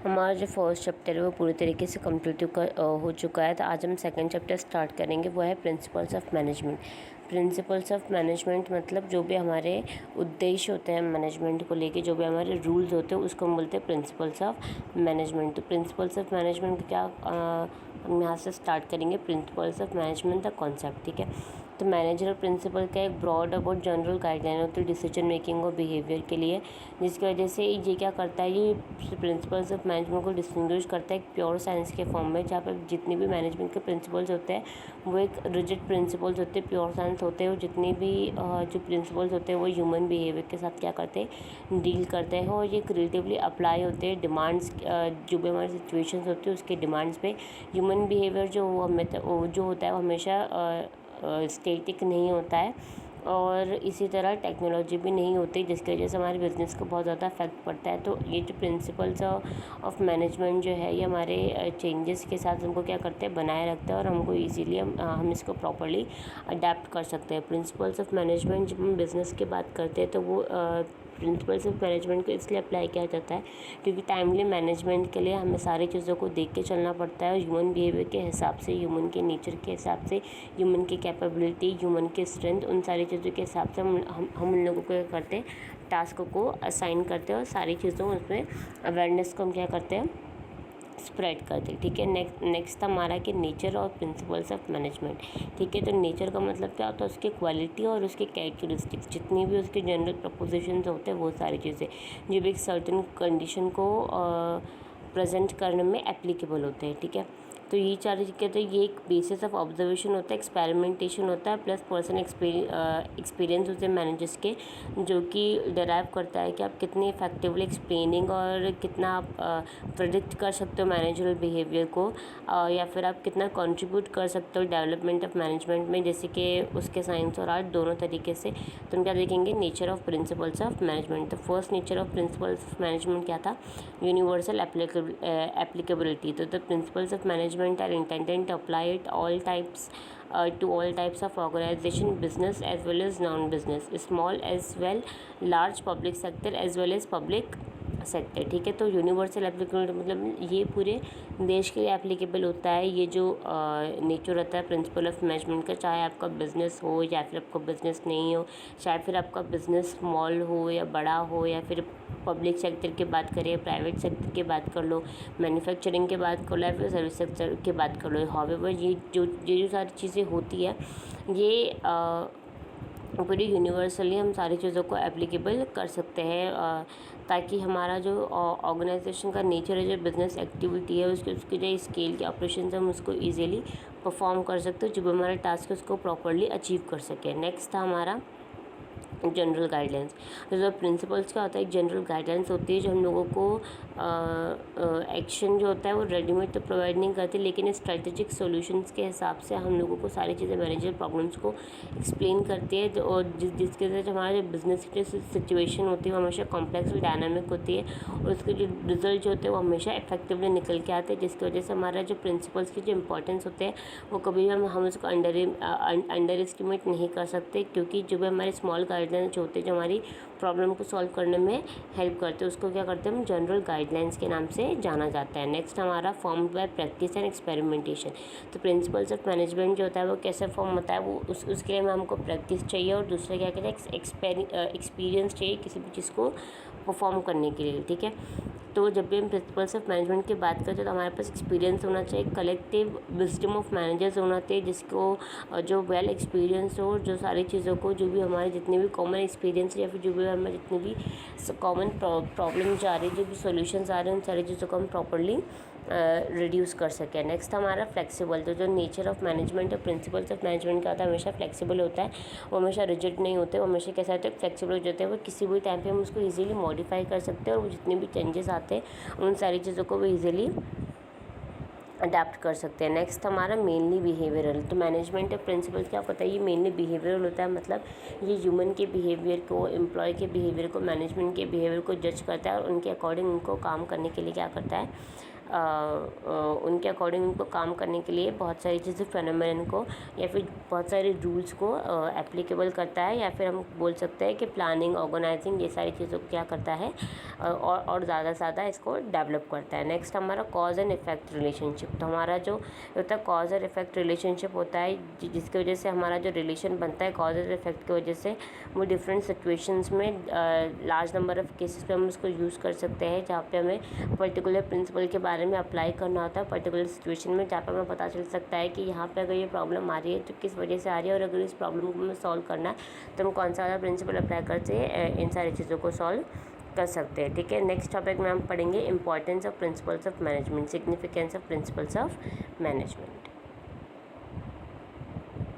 हमारा जो first chapter है वो पूरी तरीके से कंप्लीट हो चुका है। तो आज हम सेकंड चैप्टर स्टार्ट करेंगे, वो है principles of management. Principles of management मतलब जो भी हमारे उद्देश्य होते हैं मैनेजमेंट को लेके, जो भी हमारे रूल्स होते हैं उसको हम बोलते हैं प्रिंसिपल्स ऑफ मैनेजमेंट। तो प्रिंसिपल्स ऑफ मैनेजमेंट क्या हम यहाँ से स्टार्ट करेंगे। Principles of management the concept, ठीक है। तो मैनेजरल प्रिंसिपल का एक ब्रॉड अबाउट जनरल गाइडलाइन होती है डिसीजन मेकिंग और बिहेवियर के लिए, जिसकी वजह से ये क्या करता है, ये प्रिंसिपल्स ऑफ मैनेजमेंट को डिस्टिंग्विश करता है एक प्योर साइंस के फॉर्म में, जहाँ पर जितने भी मैनेजमेंट के प्रिंसिपल्स होते हैं वो एक रिजिड प्रिंसिपल्स होते हैं, प्योर साइंस होते हैं। और जितने भी जो प्रिंसिपल्स होते हैं वो ह्यूमन बिहेवियर के साथ क्या करते हैं, डील करते हैं। और ये क्रिएटिवली अप्लाई होते हैं डिमांड्स, जो भी हमारी सिचुएशंस होती है उसके डिमांड्स पे। ह्यूमन बिहेवियर जो होता है वो हमेशा स्टैटिक नहीं होता है, और इसी तरह टेक्नोलॉजी भी नहीं होती, जिसकी वजह से हमारे बिज़नेस को बहुत ज़्यादा इफेक्ट पड़ता है। तो ये जो प्रिंसिपल्स ऑफ मैनेजमेंट जो है ये हमारे चेंजेस के साथ हमको क्या करते हैं, बनाए रखते हैं, और हमको इजीली हम इसको प्रॉपर्ली अडेप्ट कर सकते हैं। प्रिंसिपल्स ऑफ मैनेजमेंट जब हम बिज़नेस की बात करते हैं तो वो प्रिंसिपल्स ऑफ मैनेजमेंट को इसलिए अप्लाई किया जाता है क्योंकि टाइमली मैनेजमेंट के लिए हमें सारी चीज़ों को देख के चलना पड़ता है, और ह्यूमन बिहेवियर के हिसाब से, ह्यूमन के नेचर के हिसाब से, ह्यूमन की कैपेबिलिटी, ह्यूमन की स्ट्रेंथ, उन सारी चीज़ों के हिसाब से हम उन लोगों को क्या करते हैं, टास्क को असाइन करते हैं, और सारी चीज़ों उसमें अवेयरनेस को हम क्या करते हैं, स्प्रेड करते हैं, ठीक है। नेक्स्ट हमारा कि नेचर और प्रिंसिपल्स ऑफ मैनेजमेंट, ठीक है। तो नेचर का मतलब क्या होता है, उसकी क्वालिटी और उसके कैरेक्टरिस्टिक्स, जितनी भी उसके जनरल प्रपोजिशंस होते हैं वो सारी चीज़ें जो भी एक सर्टेन कंडीशन को प्रेजेंट करने में एप्लीकेबल होते हैं, ठीक है। तो ये सारी चीज़ें, तो ये एक बेसिस ऑफ ऑब्जर्वेशन होता है, एक्सपेरिमेंटेशन होता है, प्लस पर्सन एक्सपीरियंस होते हैं मैनेजर्स के, जो कि डिराइव करता है कि आप कितनी इफेक्टिवली एक्सप्लेनिंग और कितना आप प्रेडिक्ट कर सकते हो मैनेजरल बिहेवियर को, या फिर आप कितना कंट्रीब्यूट कर सकते हो डेवलपमेंट ऑफ मैनेजमेंट में, जैसे कि उसके साइंस और आर्ट दोनों तरीके से। तो हम क्या देखेंगे, nature of principles of management. तो first nature of principles of management क्या था, यूनिवर्सल एप्लीकेबिलिटी। तो the principles of management are intended to apply it to all types of organization, business as well as non-business, small as well, large public sector as well as public sector, ठीक है। तो universal applicability मतलब ये पूरे देश के लिए applicable होता है। ये जो नेचर रहता है प्रिंसिपल ऑफ मैनेजमेंट का, चाहे आपका बिज़नेस हो या फिर आपका बिज़नेस नहीं हो, चाहे फिर आपका बिज़नेस स्मॉल हो या बड़ा हो, या फिर पब्लिक सेक्टर की बात करें, प्राइवेट सेक्टर की बात कर लो, मैन्युफैक्चरिंग की बात कर लो, या फिर सर्विस सेक्टर की बात कर लो। हाउएवर ये जो सारी चीज़ें होती है ये पूरी यूनिवर्सली हम सारी चीज़ों को एप्लीकेबल कर सकते हैं, ताकि हमारा जो ऑर्गेनाइजेशन का नेचर है, जो बिज़नेस एक्टिविटी है, उसके जो स्केल के ऑपरेशन हम उसको इजीली परफॉर्म कर सकते हो, जो भी हमारा टास्क है उसको प्रॉपर्ली अचीव कर सके। नेक्स्ट था हमारा जनरल गाइडलाइंस। तो प्रिंसिपल्स क्या होता है, एक जनरल गाइडलाइंस होती है जो हम लोगों को एक्शन जो होता है वो रेडीमेड तो प्रोवाइड नहीं करती, लेकिन स्ट्रेटेजिक सॉल्यूशंस के हिसाब से हम लोगों को सारी चीज़ें मैनेजर प्रॉब्लम्स को एक्सप्लेन करती है, और जिसके वजह से हमारा जो बिजनेस की सिचुएशन होती है वो हमेशा कॉम्प्लेक्स और डायनामिक होती है, और उसके जो रिजल्ट जो होते हैं वो हमेशा इफेक्टिवली निकल के आते हैं, जिसकी वजह से हमारा जो प्रिंसिपल्स की जो इंपॉर्टेंस होते हैं वो कभी भी हम उसको अंडर एस्टिमेट नहीं कर सकते, क्योंकि जो भी हमारे स्मॉल गाइडलाइंस होते हैं जो हमारी प्रॉब्लम को सॉल्व करने में हेल्प करते हैं, उसको क्या करते हैं हम जनरल गाइडलाइंस के नाम से जाना जाता है। नेक्स्ट हमारा formed by practice and experimentation. तो प्रिंसिपल्स ऑफ मैनेजमेंट जो होता है वो कैसे फॉर्म होता है, वो उसके लिए हमको प्रैक्टिस चाहिए, और दूसरा क्या कहते हैं एक्सपीरियंस चाहिए किसी भी चीज़ को परफॉर्म करने के लिए, ठीक है। तो जब भी हम प्रिंसिपल्स ऑफ मैनेजमेंट की बात करते हैं तो हमारे पास एक्सपीरियंस होना चाहिए, कलेक्टिव विजडम ऑफ मैनेजर्स होना चाहिए, जिसको जो वेल एक्सपीरियंस हो, जो सारी चीज़ों को, जो भी हमारे जितने भी कॉमन एक्सपीरियंस या फिर जो भी हमारे जितने भी कॉमन प्रॉब्लम्स आ रही है, जो भी सॉल्यूशंस आ रहे हैं, उन सारी चीज़ों को हम प्रॉपर्ली रिड्यूस कर सकें। नेक्स्ट हमारा फ्लेक्सिबल। तो जो नेचर ऑफ मैनेजमेंट और प्रिंसिपल्स ऑफ मैनेजमेंट का होता है हमेशा फ्लेक्सिबल होता है, वो हमेशा रिजिड नहीं होते, वो हमेशा कैसा होता है फ्लेक्सिबल हो जाते हैं, वो किसी भी टाइम पे हम उसको इजीली मॉडिफाई कर सकते हैं, और वो जितने भी चेंजेस आते हैं उन सारी चीज़ों को वो इजीली अडेप्ट कर सकते हैं। नेक्स्ट हमारा मेनली बिहेवियरल। तो मैनेजमेंट ऑफ प्रिंसिपल्स क्या होता है, ये मेनली बिहेवियरल होता है, मतलब ये ह्यूमन के बिहेवियर को, एम्प्लॉय के बिहेवियर को, मैनेजमेंट के बिहेवियर को जज करता है, और उनके अकॉर्डिंग उनको काम करने के लिए क्या करता है, उनके अकॉर्डिंग उनको काम करने के लिए बहुत सारी चीज़ें फेनोमेनन को या फिर बहुत सारे रूल्स को एप्लीकेबल करता है, या फिर हम बोल सकते हैं कि प्लानिंग, ऑर्गेनाइजिंग, ये सारी चीज़ों को क्या करता है और ज़्यादा से ज़्यादा इसको डेवलप करता है। नेक्स्ट हमारा कॉज एंड इफेक्ट रिलेशनशिप। तो हमारा जो होता है कॉज और इफेक्ट रिलेशनशिप होता है, जिसकी वजह से हमारा जो रिलेशन बनता है कॉज और इफेक्ट की वजह से, वो डिफरेंट सिचुएशंस में लार्ज नंबर ऑफ केसेस पे हम उसको यूज़ कर सकते हैं, जहाँ पे हमें पर्टिकुलर प्रिंसिपल के बारे में अप्लाई करना होता है पर्टिकुलर सिचुएशन में, जहाँ पे हमें पता चल सकता है कि यहाँ पे अगर ये प्रॉब्लम आ रही है तो किस वजह से आ रही है, और अगर इस प्रॉब्लम को हमें सॉल्व करना है तो हम कौन सा वाला प्रिंसिपल अप्लाई करके इन सारी चीज़ों को सॉल्व कर सकते हैं। ठीक है, नेक्स्ट टॉपिक में हम पढ़ेंगे importance of principles of management, significance of principles of management.